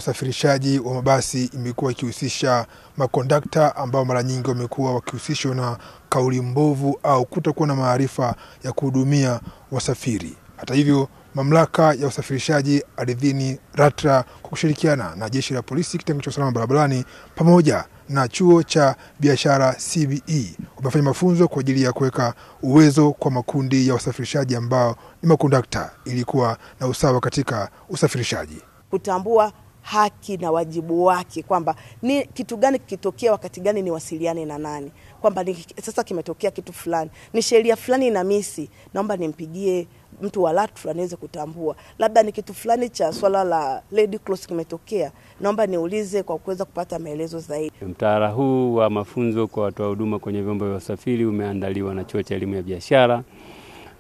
usafirishaji wa mabasi imekuwa ikihusisha makondakta ambao mara nyingi wamekuwa wakihusishwa na kauli mbovu au kutokuwa na maarifa ya kuhudumia wasafiri. Hata hivyo, mamlaka ya usafirishaji ardhini LATRA kwa kushirikiana na jeshi la polisi kitengo cha usalama barabarani pamoja na chuo cha biashara CBE wamefanya mafunzo kwa ajili ya kuweka uwezo kwa makundi ya usafirishaji ambao ni makondakta ili kuwa na usawa katika usafirishaji. Kutambua haki na wajibu wake, kwamba ni kitu gani kikitokea wakati gani niwasiliane na nani, kwamba sasa kimetokea kitu fulani, ni sheria fulani na misi, naomba nimpigie mtu wa LATRA niweze kutambua. Labda ni kitu fulani cha swala la Red Cross kimetokea, naomba niulize kwa kuweza kupata maelezo zaidi. Mtaala huu wa mafunzo kwa watoa huduma kwenye vyombo vya usafiri umeandaliwa na Chuo cha Elimu ya Biashara,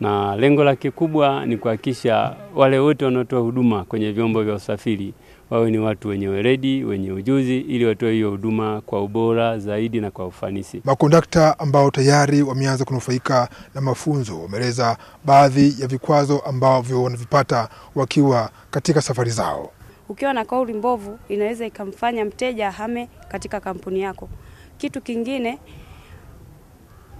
na lengo lake kubwa ni kuhakikisha wale wote wanaotoa huduma kwenye vyombo vya usafiri wawe ni watu wenye weledi, wenye ujuzi, ili watoe hiyo huduma kwa ubora zaidi na kwa ufanisi. Makondakta ambao tayari wameanza kunufaika na mafunzo wameeleza baadhi ya vikwazo ambavyo wanavipata wakiwa katika safari zao. Ukiwa na kauli mbovu inaweza ikamfanya mteja ahame katika kampuni yako. Kitu kingine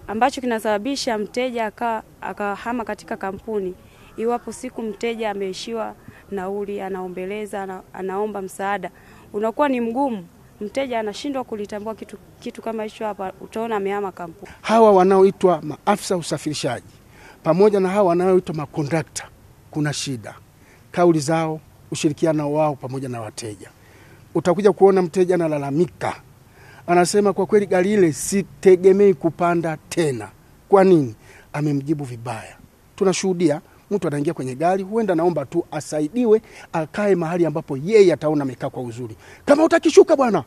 ambacho kinasababisha mteja akahama katika kampuni, iwapo siku mteja ameishiwa nauli, anaombeleza, anaomba msaada, unakuwa ni mgumu, mteja anashindwa kulitambua kitu kama hicho, hapa utaona amehama kampuni. Hawa wanaoitwa maafisa usafirishaji pamoja na hawa wanaoitwa makondakta, kuna shida. Kauli zao, ushirikiano wao pamoja na wateja. Utakuja kuona mteja analalamika, anasema kwa kweli gari ile sitegemei kupanda tena. Kwa nini? Amemjibu vibaya. Tunashuhudia mtu anaingia kwenye gari, huenda naomba tu asaidiwe akae mahali ambapo yeye ataona amekaa kwa uzuri. Kama utakishuka bwana,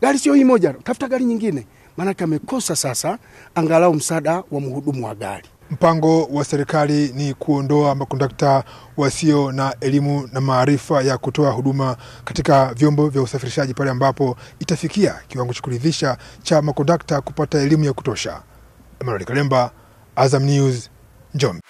gari sio hii moja, tafuta gari nyingine. Maana amekosa sasa angalau msaada wa mhudumu wa gari. Mpango wa serikali ni kuondoa makondakta wasio na elimu na maarifa ya kutoa huduma katika vyombo vya usafirishaji pale ambapo itafikia kiwango cha kuridhisha cha makondakta kupata elimu ya kutosha. Emmanuel Kalemba, Azam News, Njombe.